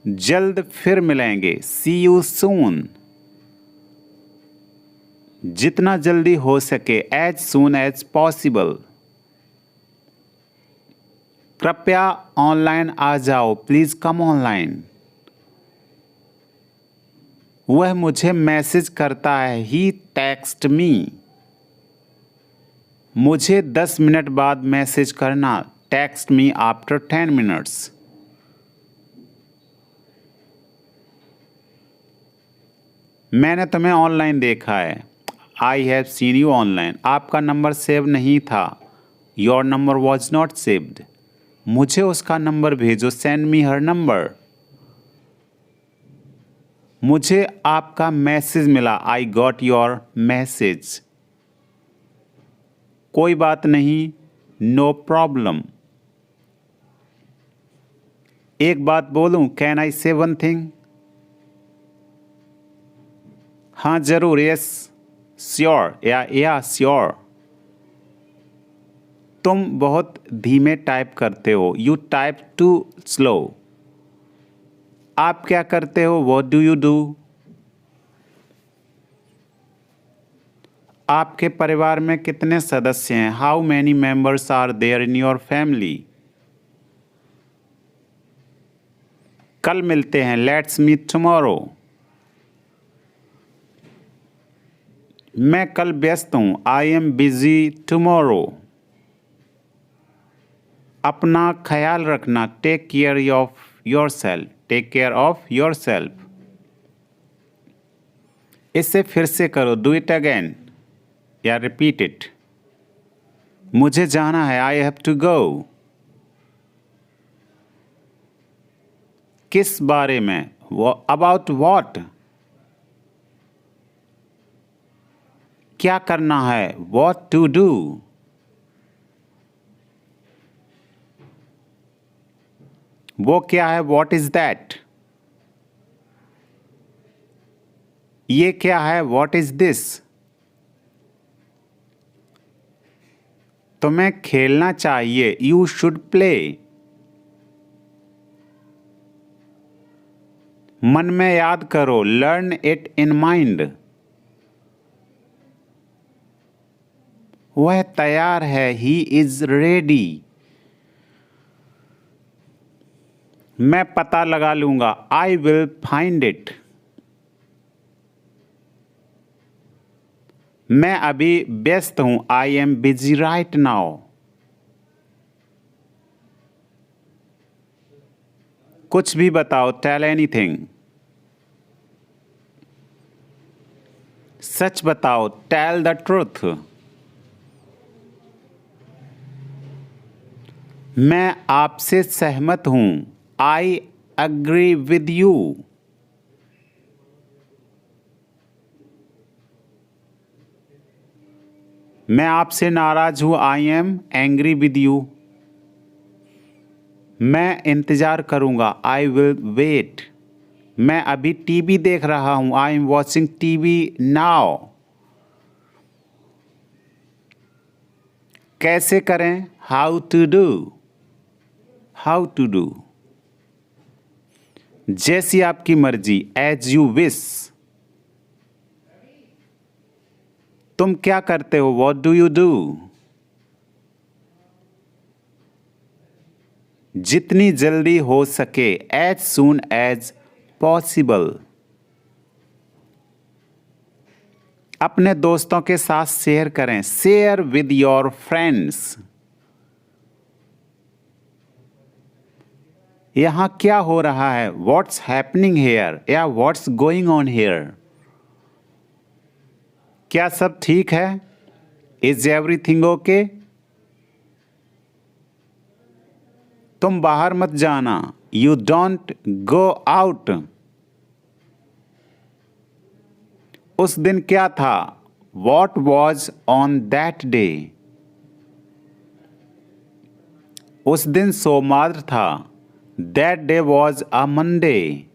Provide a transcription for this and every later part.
जल्द फिर मिलेंगे, सी यू सून। जितना जल्दी हो सके, एज सून एज पॉसिबल। कृपया ऑनलाइन आ जाओ, प्लीज कम ऑनलाइन। वह मुझे मैसेज करता है, ही टेक्स्ट मी। मुझे 10 मिनट बाद मैसेज करना, टेक्स्ट मी आफ्टर 10 मिनट्स। मैंने तुम्हें ऑनलाइन देखा है, I have seen you online. आपका नंबर सेव नहीं था, your number was not saved. मुझे उसका नंबर भेजो, सेंड मी हर नंबर। मुझे आपका मैसेज मिला, आई गॉट योर मैसेज। कोई बात नहीं, नो प्रॉब्लम। एक बात बोलूं, कैन आई से वन थिंग? हाँ जरूर, यस श्योर, या श्योर। तुम बहुत धीमे टाइप करते हो, यू टाइप टू स्लो। आप क्या करते हो, व्हाट डू यू डू? आपके परिवार में कितने सदस्य हैं, how many members are there in your family? कल मिलते हैं, लेट्स मीट टुमारो। मैं कल व्यस्त हूं, आई एम बिजी टुमारो। अपना ख्याल रखना, take care of yourself, take care of yourself. इसे फिर से करो, डू इट अगेन या रिपीट इट। मुझे जाना है, आई हैव टू गो। किस बारे में, अबाउट वॉट? क्या करना है, वॉट टू डू? वो क्या है, वॉट इज दैट? ये क्या है, वॉट इज दिस? तुम्हें खेलना चाहिए, यू शुड प्ले। मन में याद करो, लर्न इट इन माइंड। वह तैयार है, ही इज रेडी। मैं पता लगा लूंगा, आई विल फाइंड इट। मैं अभी व्यस्त हूं, I am busy right now. कुछ भी बताओ, टेल एनीथिंग। सच बताओ, टेल द ट्रूथ। मैं आपसे सहमत हूं, आई अग्री विद यू। मैं आपसे नाराज हूं, I am angry with you. मैं इंतजार करूंगा, आई विल वेट। मैं अभी टीवी देख रहा हूं, I am watching TV now. कैसे करें, how to do, how to do. जैसी आपकी मर्जी, एज यू विश। तुम क्या करते हो, व्हाट डू यू डू? जितनी जल्दी हो सके, एज सून एज पॉसिबल। अपने दोस्तों के साथ शेयर करें, शेयर विद योर फ्रेंड्स। यहां क्या हो रहा है, व्हाट्स हैपनिंग हेयर या व्हाट्स गोइंग ऑन हेयर? क्या सब ठीक है, इज एवरीथिंग ओके? तुम बाहर मत जाना, यू डोंट गो आउट। उस दिन क्या था, what was on that day? उस दिन सोमवार था, that day was a Monday.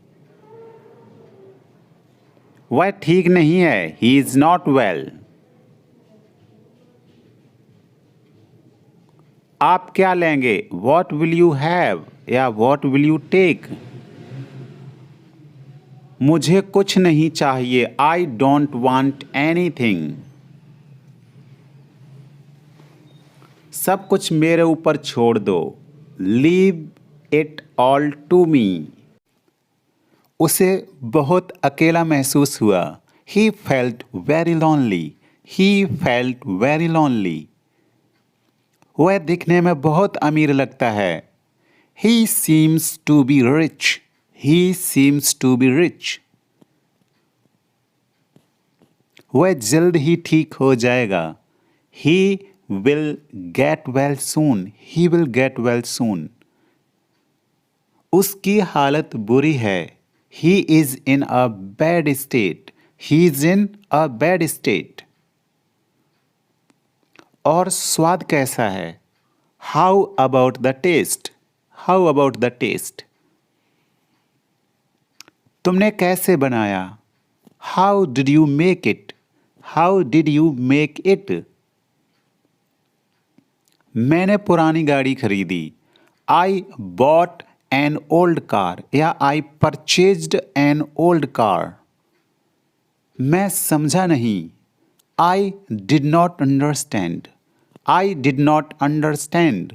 वह ठीक नहीं है, ही इज नॉट वेल। आप क्या लेंगे, वॉट विल यू हैव या वॉट विल यू टेक? मुझे कुछ नहीं चाहिए, आई डोंट वांट एनीथिंग। सब कुछ मेरे ऊपर छोड़ दो, leave it all to me. उसे बहुत अकेला महसूस हुआ, he felt very lonely, he felt very lonely. वह दिखने में बहुत अमीर लगता है, he seems to be rich, he seems to be rich. वह जल्द ही ठीक हो जाएगा, he will get well soon, he will get well soon. उसकी हालत बुरी है, he is in a bad state, he is in a bad state. और स्वाद कैसा है, how about the taste, how about the taste. तुमने कैसे बनाया, how did you make it, how did you make it. मैंने पुरानी गाड़ी खरीदी, I bought an old car या I purchased an old car. मैं समझा नहीं, I did not understand, I did not understand.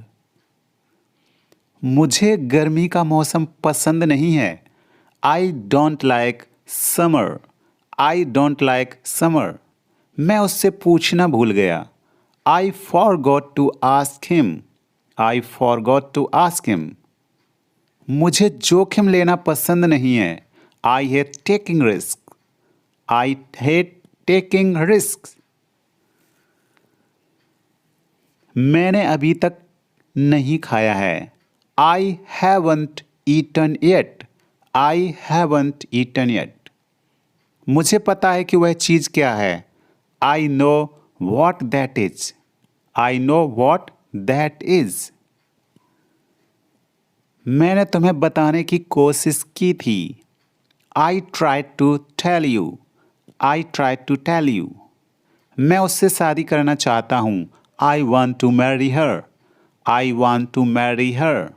मुझे गर्मी का मौसम पसंद नहीं है, I don't like summer, I don't like summer. मैं उससे पूछना भूल गया, I forgot to ask him, I forgot to ask him. मुझे जोखिम लेना पसंद नहीं है, I hate taking risk, I hate taking risk. मैंने अभी तक नहीं खाया है, I haven't eaten yet, I haven't eaten yet. मुझे पता है कि वह चीज़ क्या है, I know what that is, I know what that is. मैंने तुम्हें बताने की कोशिश की थी, I tried to tell you, I tried to tell you. मैं उससे शादी करना चाहता हूँ, I want to marry her, I want to marry her.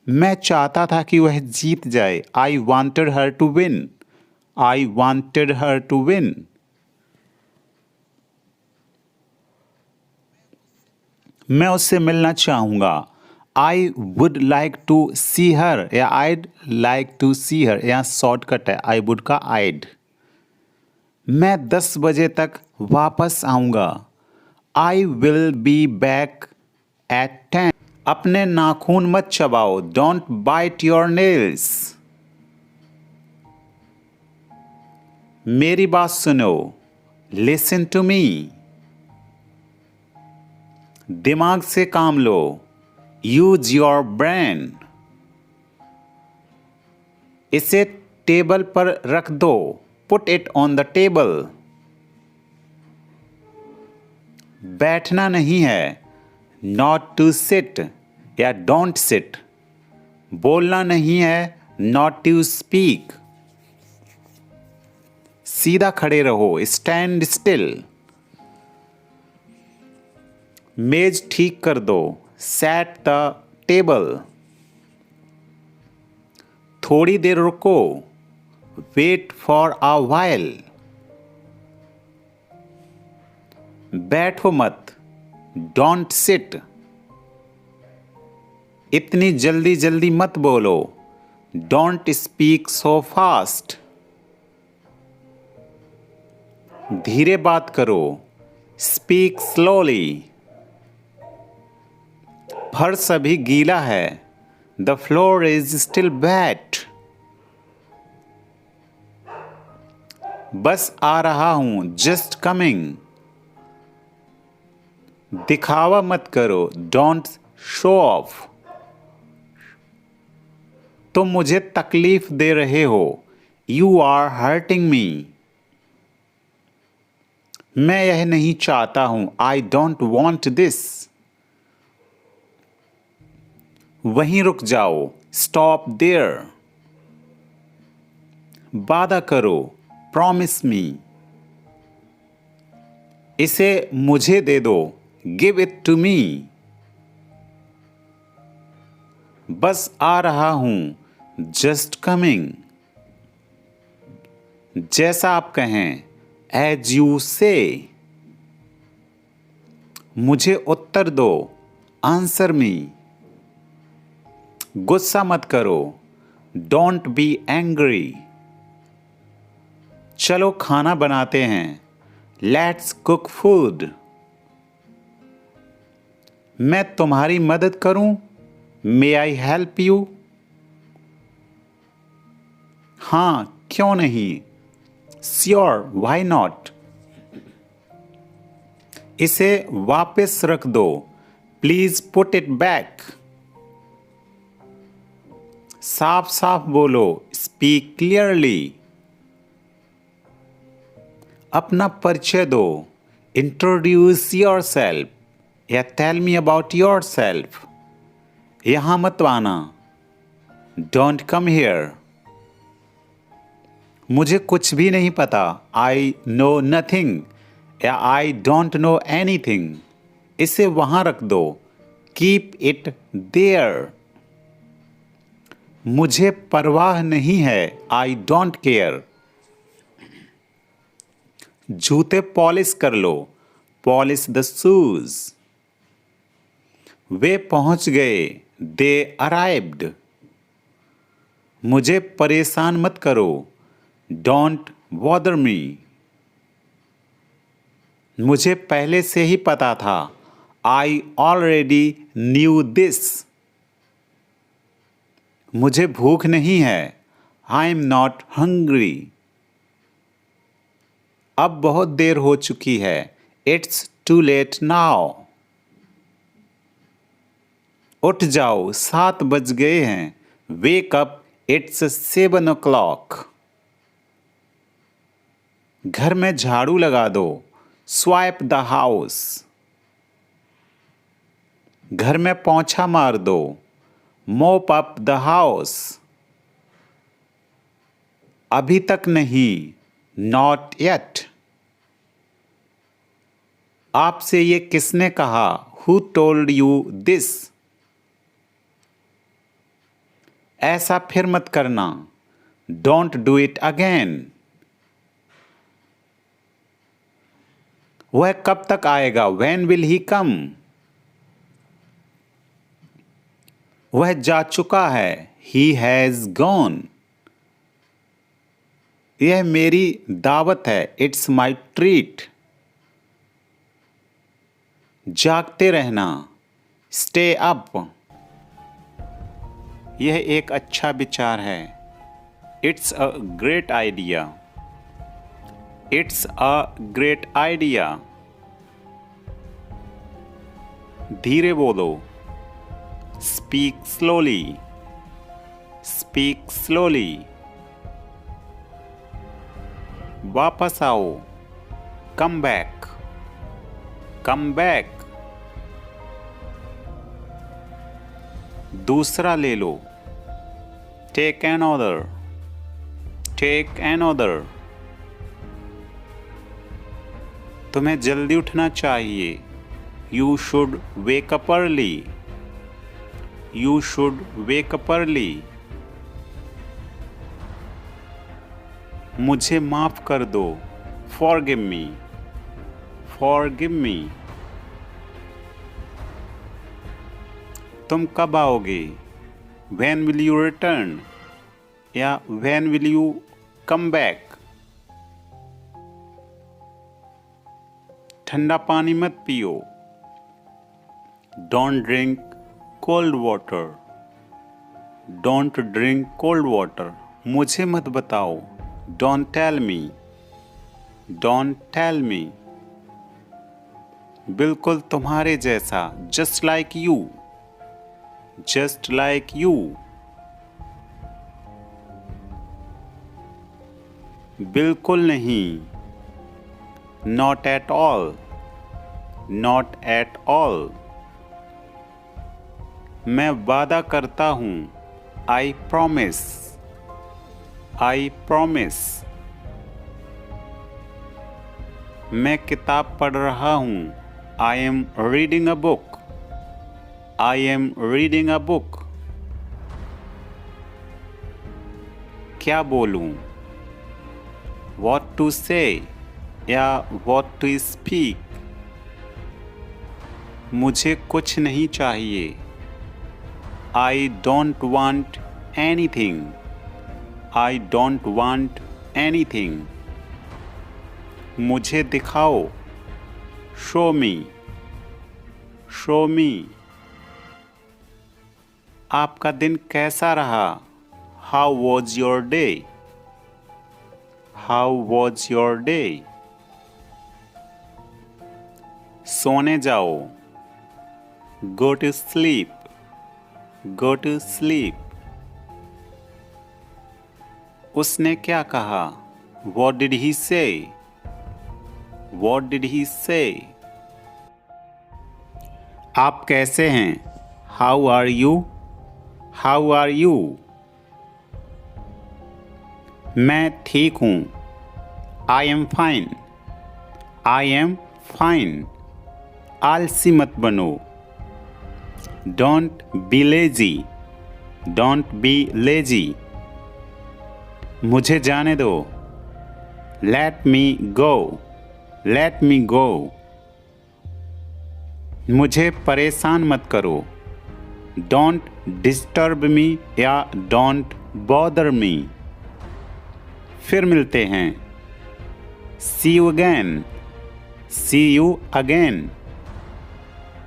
मैं चाहता था कि वह जीत जाए, I wanted her to win, I wanted her to win. मैं उससे मिलना चाहूँगा, I would like to see her या I'd like to see her, यहाँ शॉर्टकट है आई वुड का आईड। मैं 10 बजे तक वापस आऊँगा, I will be back at 10। अपने नाखून मत चबाओ, डोंट बाइट योर नेल्स। मेरी बात सुनो, लिसन टू मी। दिमाग से काम लो, यूज योर ब्रेन। इसे टेबल पर रख दो, put it on the table. बैठना नहीं है, नॉट टू सिट या डोंट सिट। बोलना नहीं है, नॉट टू स्पीक। सीधा खड़े रहो, स्टैंड स्टिल। मेज ठीक कर दो, सेट द टेबल। थोड़ी देर रुको, वेट फॉर अ व्हाइल। बैठो मत, डोंट सिट। इतनी जल्दी जल्दी मत बोलो, डोंट स्पीक सो फास्ट। धीरे बात करो, स्पीक स्लोली। फर्श अभी गीला है, the floor is still wet. बस आ रहा हूं, जस्ट कमिंग। दिखावा मत करो, डोंट शो ऑफ। तुम मुझे तकलीफ दे रहे हो, यू आर हर्टिंग मी। मैं यह नहीं चाहता हूं, आई डोंट वॉन्ट दिस। वहीं रुक जाओ, स्टॉप देयर। वादा करो, प्रॉमिस मी। इसे मुझे दे दो, गिव इट टू मी। बस आ रहा हूं, जस्ट कमिंग। जैसा आप कहें, एज यू से। मुझे उत्तर दो, आंसर मी। गुस्सा मत करो, डोंट बी एंग्री। चलो खाना बनाते हैं, लेट्स कुक फूड। मैं तुम्हारी मदद करूं, मे आई हेल्प यू? हाँ, क्यों नहीं, श्योर, व्हाई नॉट। इसे वापस रख दो, प्लीज पुट इट बैक। साफ साफ बोलो, स्पीक क्लियरली। अपना परिचय दो, इंट्रोड्यूस योर सेल्फ या tell me about yourself. यहां मत आना, डोंट कम हियर। मुझे कुछ भी नहीं पता, आई नो नथिंग या आई डोंट नो एनीथिंग। इसे वहां रख दो, कीप इट देयर। मुझे परवाह नहीं है, आई डोंट केयर। जूते पॉलिश कर लो, पॉलिश द शूज। वे पहुंच गए, दे अराइव्ड। मुझे परेशान मत करो, डोंट बॉदर मी। मुझे पहले से ही पता था, आई ऑलरेडी न्यू दिस। मुझे भूख नहीं है, आई एम नॉट हंग्री। अब बहुत देर हो चुकी है, इट्स टू लेट नाउ। उठ जाओ, 7 बज गए हैं, वेक अप, इट्स 7 o'clock। घर में झाड़ू लगा दो, स्वाइप द हाउस। घर में पोंछा मार दो, मोप अप द हाउस। अभी तक नहीं, नॉट येट। आपसे ये किसने कहा, हु टोल्ड यू दिस? ऐसा फिर मत करना, डोंट डू इट अगेन। वह कब तक आएगा, व्हेन विल ही कम? वह जा चुका है, ही हैज गॉन। यह मेरी दावत है, इट्स माई ट्रीट। जागते रहना, स्टे अप। यह एक अच्छा विचार है, it's a great idea. It's a great idea. धीरे बोलो, स्पीक स्लोली। Speak slowly. वापस आओ, कम बैक। कम बैक। दूसरा ले लो, take an order. Take an order. तुम्हें जल्दी उठना चाहिए, you should wake up early. You should wake up early. मुझे माफ कर दो, फॉरगिव मी। Forgive me. तुम कब आओगे, व्हेन विल यू रिटर्न या when will you come back? ठंडा पानी मत पियो, don't drink cold water. Don't drink cold water. मुझे मत बताओ, don't tell me. Don't tell me. बिल्कुल तुम्हारे जैसा, just like you. Just like you. बिल्कुल नहीं, not at all. Not at all. मैं वादा करता हूं, आई प्रॉमिस। I promise. मैं किताब पढ़ रहा हूं, I am reading a book. I am reading a book. क्या बोलूं, what to say या what to speak. मुझे कुछ नहीं चाहिए. I don't want anything. I don't want anything. मुझे दिखाओ. Show me. Show me. आपका दिन कैसा रहा? How was your day? How was your day? सोने जाओ. Go to sleep. Go to sleep. उसने क्या कहा? What did he say? What did he say? आप कैसे हैं? How are you? How are you? मैं ठीक हूँ. I am fine. I am fine. आलसी मत बनो. Don't be lazy. Don't be lazy. मुझे जाने दो. Let me go. Let me go. मुझे परेशान मत करो. Don't disturb me या don't bother me. फिर मिलते हैं. See you again. See you again.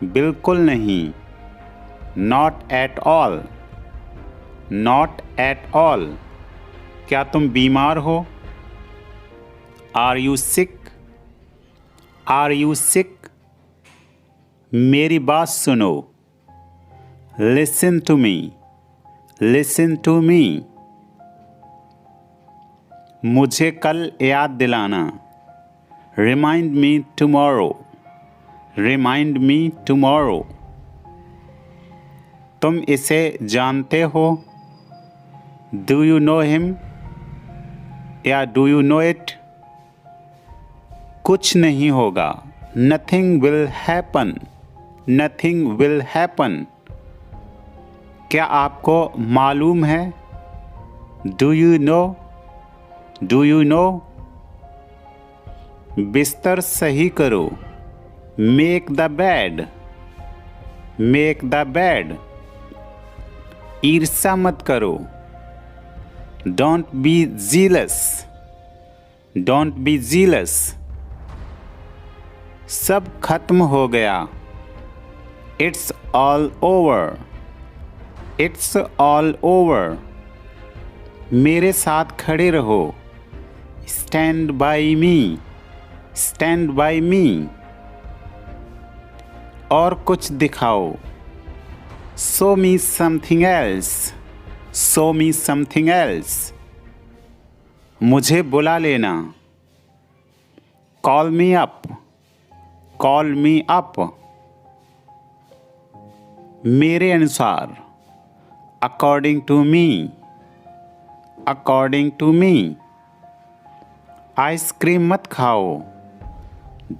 बिल्कुल नहीं. Not at all. Not at all. क्या तुम बीमार हो? Are you sick? Are you sick? मेरी बात सुनो. Listen to me. Listen to me. मुझे कल याद दिलाना. Remind me tomorrow. Remind me tomorrow. तुम इसे जानते हो? Do you know him? या do you know it? कुछ नहीं होगा. Nothing will happen. Nothing will happen. क्या आपको मालूम है? Do you know? Do you know? बिस्तर सही करो. Make the bed. Make the bed. ईर्ष्या मत करो. Don't be jealous. Don't be jealous. सब खत्म हो गया. It's all over. It's all over. मेरे साथ खड़े रहो. Stand by me. Stand by me. और कुछ दिखाओ. Show me something else. Show me something else. मुझे बुला लेना. Call me up. Call me up. मेरे अनुसार. According to me. According to me. Ice cream मत खाओ.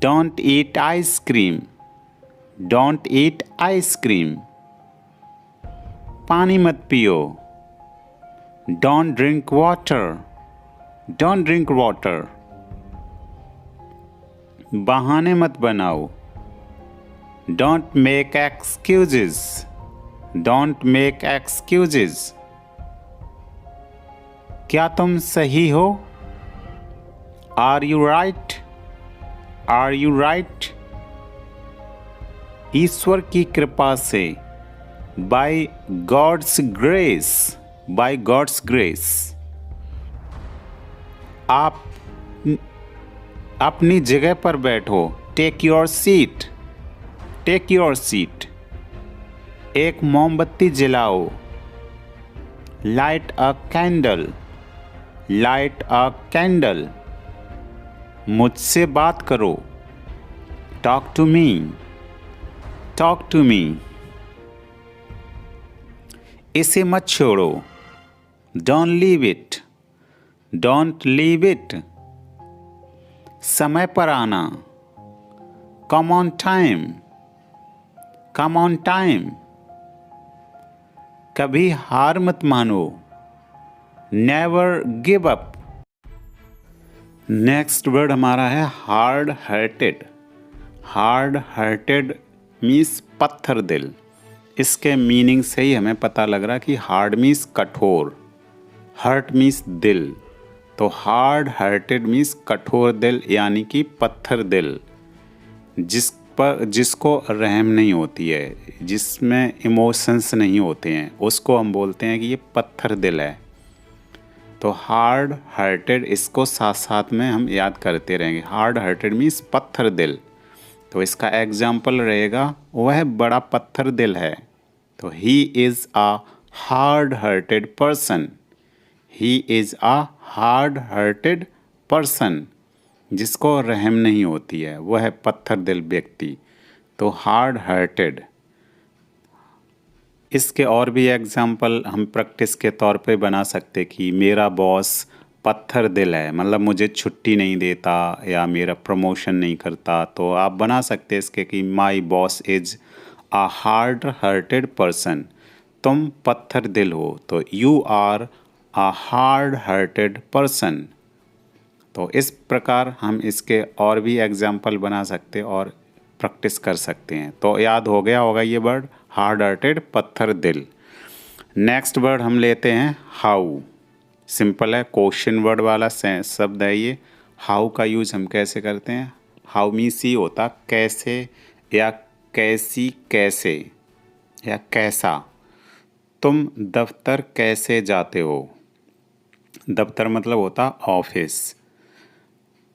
Don't eat ice cream. Don't eat ice cream. पानी मत पियो. Don't drink water. Don't drink water. बहाने मत बनाओ. Don't make excuses. Don't make excuses. क्या तुम सही हो? Are you right? Are you right? ईश्वर की कृपा से. By God's grace. By God's grace. आप अपनी जगह पर बैठो. Take your seat. Take your seat. एक मोमबत्ती जलाओ. Light a candle. Light a candle. मुझसे बात करो. Talk to me. Talk to me. इसे मत छोड़ो. Don't leave it. Don't leave it. समय पर आना. Come on time. Come on time. कभी हार मत मानो. Never give up. Next word हमारा है hard hearted. Hard hearted means पत्थर दिल। इसके मीनिंग से ही हमें पता लग रहा कि हार्ड मीन्स कठोर, हर्ट मीन्स दिल। तो हार्ड हार्टेड मीन्स कठोर दिल यानी कि पत्थर दिल, जिसको रहम नहीं होती है, जिसमें इमोशंस नहीं होते हैं, उसको हम बोलते हैं कि ये पत्थर दिल है। तो हार्ड हार्टेड इसको साथ साथ में हम याद करते रहेंगे। हार्ड हार्टेड मीन्स पत्थर दिल। तो इसका एग्जाम्पल रहेगा वह बड़ा पत्थर दिल है। तो he is a hard hearted person. He is a hard hearted person, जिसको रहम नहीं होती है, वह है पत्थर दिल व्यक्ति। तो हार्ड हार्टेड। इसके और भी एग्जाम्पल हम प्रैक्टिस के तौर पे बना सकते कि मेरा बॉस पत्थर दिल है, मतलब मुझे छुट्टी नहीं देता या मेरा प्रमोशन नहीं करता। तो आप बना सकते इसके कि my boss is a hard hearted person. तुम पत्थर दिल हो, तो you are a hard hearted person. तो इस प्रकार हम इसके और भी एग्जाम्पल बना सकते और प्रैक्टिस कर सकते हैं। तो याद हो गया होगा ये वर्ड हार्ड हार्टेड, पत्थर दिल। नेक्स्ट वर्ड हम लेते हैं हाउ। सिंपल है, क्वेश्चन वर्ड वाला शब्द है ये। हाउ का यूज हम कैसे करते हैं? हाउ मीन्स ही होता कैसे या कैसी, कैसे या कैसा। तुम दफ्तर कैसे जाते हो? दफ्तर मतलब होता ऑफिस।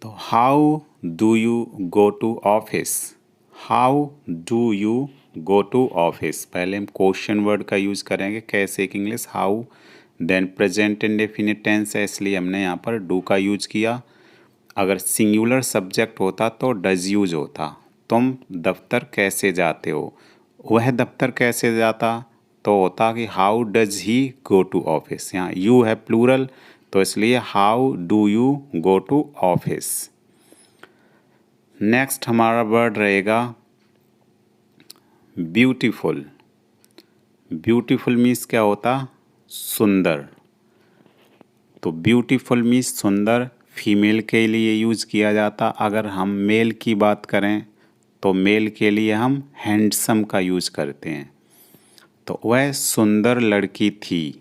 तो how do you go to office? How do you go to office. पहले हम क्वेश्चन वर्ड का यूज़ करेंगे कैसे की English how. Then present indefinite tense है, इसलिए हमने यहाँ पर डू का यूज किया। अगर सिंगुलर सब्जेक्ट होता तो डज यूज होता। तुम दफ्तर कैसे जाते हो? वह दफ्तर कैसे जाता तो होता कि how does he go to office. यहाँ यू है प्लूरल, तो इसलिए how do you go to office. Next हमारा वर्ड रहेगा ब्यूटीफुल। ब्यूटीफुल मीन्स क्या होता? सुंदर। तो ब्यूटीफुल मीन्स सुंदर फीमेल के लिए यूज़ किया जाता। अगर हम मेल की बात करें तो मेल के लिए हम हैंडसम का यूज़ करते हैं। तो वह सुंदर लड़की थी।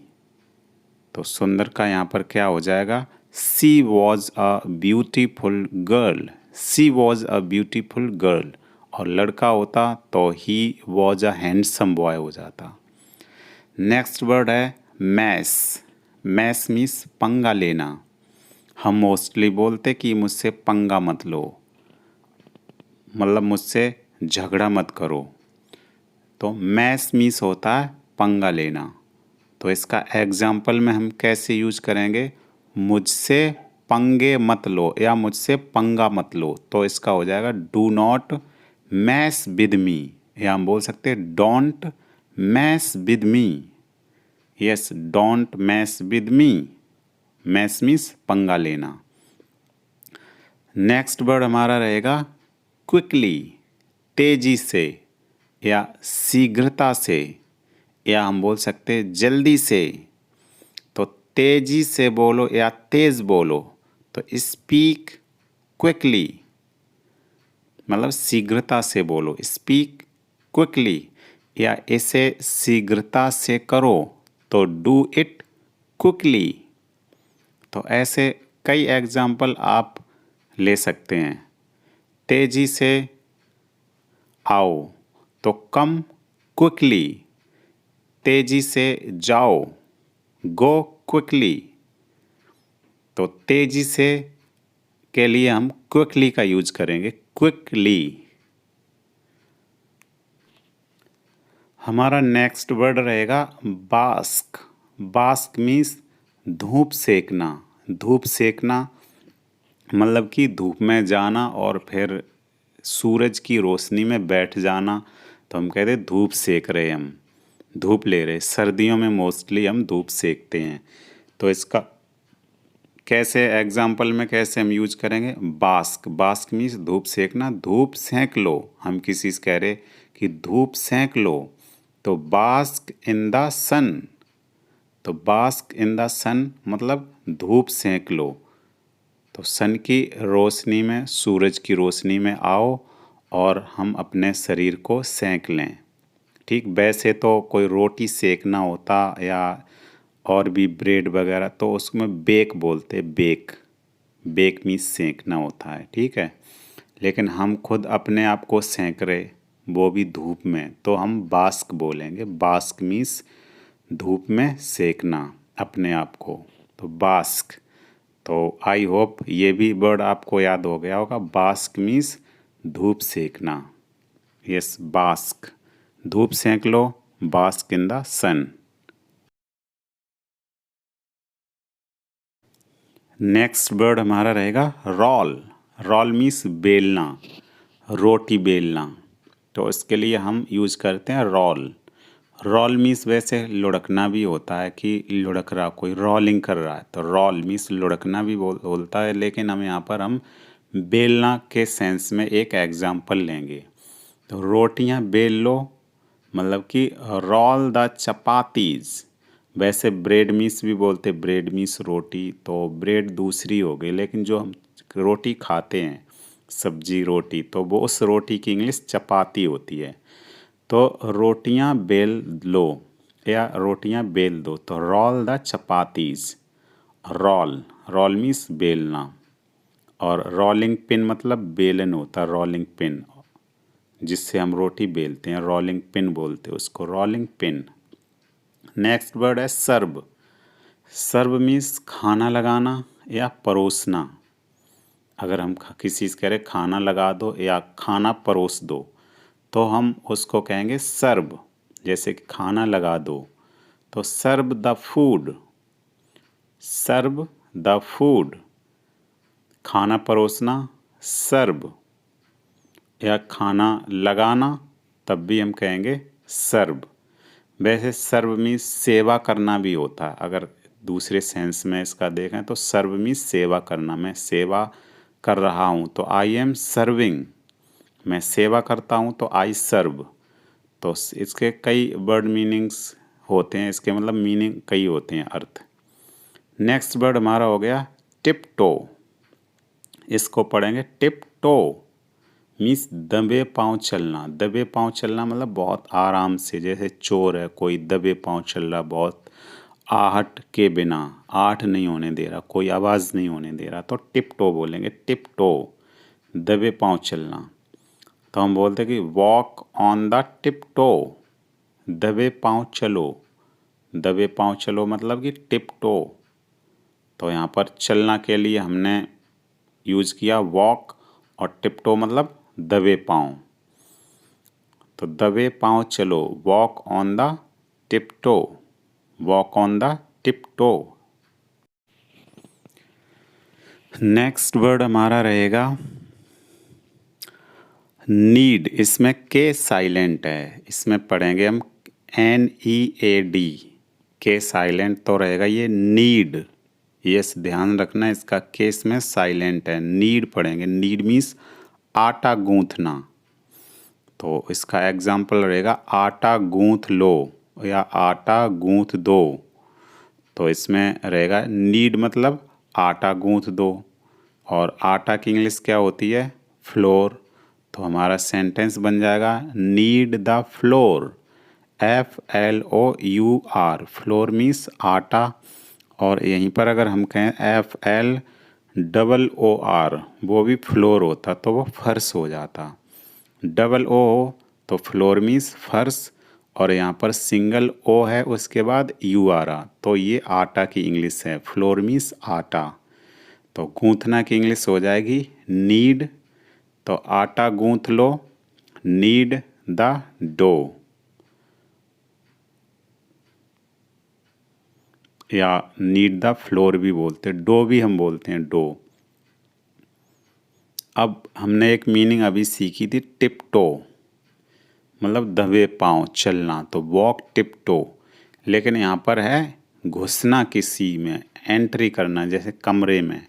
तो सुंदर का यहाँ पर क्या हो जाएगा? She was a beautiful girl. She was a beautiful girl. और लड़का होता तो he was a handsome boy हो जाता। नेक्स्ट वर्ड है मैस। मैस मीन्स पंगा लेना। हम मोस्टली बोलते कि मुझसे पंगा मत लो, मतलब मुझसे झगड़ा मत करो। तो मैस मीन्स होता है पंगा लेना। तो इसका एग्जाम्पल में हम कैसे यूज करेंगे? मुझसे पंगे मत लो या मुझसे पंगा मत लो। तो इसका हो जाएगा do not mess with me, या हम बोल सकते हैं don't mess with me. Yes, don't mess with me. Mess means पंगा लेना। नेक्स्ट वर्ड हमारा रहेगा क्विकली। तेजी से या शीघ्रता से, या हम बोल सकते हैं जल्दी से। तो तेजी से बोलो या तेज बोलो तो स्पीक क्विकली, मतलब शीघ्रता से बोलो स्पीक क्विकली। या इसे शीघ्रता से करो तो डू इट क्विकली। तो ऐसे कई एग्जाम्पल आप ले सकते हैं। तेजी से आओ तो कम क्विकली। तेजी से जाओ गो क्विकली। तो तेजी से के लिए हम क्विकली का यूज करेंगे, क्विकली। हमारा नेक्स्ट वर्ड रहेगा बास्क। बास्क मीन्स धूप सेकना। धूप सेकना मतलब कि धूप में जाना और फिर सूरज की रोशनी में बैठ जाना। तो हम कहते हैं धूप सेक रहे, हम धूप ले रहे। सर्दियों में मोस्टली हम धूप सेकते हैं। तो इसका कैसे एग्जाम्पल में कैसे हम यूज करेंगे? बास्क। बास्क मीन्स धूप सेकना, धूप सेक लो। हम किसी से कह रहे कि धूप सेक लो तो बास्क इन द सन। तो बास्क इन द सन मतलब धूप सेक लो। तो सन की रोशनी में, सूरज की रोशनी में आओ और हम अपने शरीर को सेंक लें। ठीक, वैसे तो कोई रोटी सेकना होता या और भी ब्रेड वगैरह तो उसमें बेक बोलते, बेक। बेक मीन्स सेंकना होता है, ठीक है। लेकिन हम खुद अपने आप को सेंक रहे, वो भी धूप में, तो हम बास्क बोलेंगे। बास्क मीन्स धूप में सेकना अपने आप को, तो बास्क। तो आई होप ये भी वर्ड आपको याद हो गया होगा। बास्क मीन्स धूप सेकना। यस, बास्क, धूप सेंक लो, bask in the sun. Next word हमारा रहेगा रोल। रोल मीन्स बेलना, रोटी बेलना। तो इसके लिए हम यूज करते हैं रोल। रोल मीन्स वैसे लुढ़कना भी होता है कि लुढ़क रहा, कोई रोलिंग कर रहा है, तो रोल मीन्स लुढ़कना भी बोलता है। लेकिन हम यहाँ पर हम बेलना के सेंस में एक एग्जाम्पल लेंगे। तो रोटियाँ बेल लो, मतलब कि रोल द चपातीज। वैसे ब्रेड मीन्स भी बोलते, ब्रेड मीन्स रोटी, तो ब्रेड दूसरी हो गई, लेकिन जो हम रोटी खाते हैं, सब्जी रोटी, तो वो उस रोटी की इंग्लिश चपाती होती है। तो रोटियां बेल लो या रोटियां बेल दो, तो roll the chapatis. Roll, roll means बेलना। और रोलिंग पिन मतलब बेलन होता है, रोलिंग पिन जिससे हम रोटी बेलते हैं, रोलिंग पिन बोलते हैं उसको, रोलिंग पिन। नेक्स्ट वर्ड है सर्व। सर्व मीन्स खाना लगाना या परोसना। अगर हम किसी से कह रहे खाना लगा दो या खाना परोस दो, तो हम उसको कहेंगे सर्व। जैसे कि खाना लगा दो, तो serve the food. Serve the food, खाना परोसना, सर्व। या खाना लगाना, तब भी हम कहेंगे सर्व। वैसे सर्व मीन्स सेवा करना भी होता है। अगर दूसरे सेंस में इसका देखें तो सर्व मीन्स सेवा करना। मैं सेवा कर रहा हूँ तो आई एम सर्विंग। मैं सेवा करता हूँ तो आई सर्व। तो इसके कई वर्ड मीनिंग्स होते हैं, इसके मतलब मीनिंग कई होते हैं, अर्थ। नेक्स्ट वर्ड हमारा हो गया टिप टो। इसको पढ़ेंगे टिप टो मीन्स दबे पाँव चलना। दबे पाँव चलना मतलब बहुत आराम से, जैसे चोर है कोई दबे पाँव चल रहा, बहुत आहट के बिना, आहट नहीं होने दे रहा, कोई आवाज़ नहीं होने दे रहा, तो टिप टो बोलेंगे। टिप टो, दबे पाँव चलना। तो हम बोलते हैं कि walk on the tiptoe, दबे पाँव चलो। दबे पाँव चलो मतलब कि टिप टो। तो यहाँ पर चलना के लिए हमने यूज किया वॉक, और टिप टो मतलब दबे पाँव। तो दबे पाँव चलो, walk on the tiptoe, walk on the tiptoe. Next word हमारा रहेगा नीड। इसमें के साइलेंट है, इसमें पढ़ेंगे हम NEAD। के साइलेंट तो रहेगा ये नीड। यस, ध्यान रखना इसका के इसमें साइलेंट है। नीड पढ़ेंगे। नीड मीन्स आटा गूंथना। तो इसका एग्जाम्पल रहेगा आटा गूंथ लो या आटा गूंथ दो। तो इसमें रहेगा नीड मतलब आटा गूंथ दो, और आटा की इंग्लिश क्या होती है? फ्लोर। तो हमारा सेंटेंस बन जाएगा need the floor, FLOUR। Floor means आटा। और यहीं पर अगर हम कहें FLOOR, वो भी फ्लोर होता तो वो फर्श हो जाता। OO तो फ्लोर मीन्स फर्श, और यहाँ पर सिंगल ओ है उसके बाद UR, तो ये आटा की इंग्लिश है। फ्लोर मीन्स आटा। तो गूंथना की इंग्लिश हो जाएगी नीड। तो आटा गूंथ लो, नीड द डो। या नीड द फ्लोर भी बोलते हैं, डो भी हम बोलते हैं, डो। अब हमने एक मीनिंग अभी सीखी थी टिप टो, मतलब दबे पाँव चलना, तो वॉक टिप टो। लेकिन यहाँ पर है घुसना किसी में, एंट्री करना, जैसे कमरे में।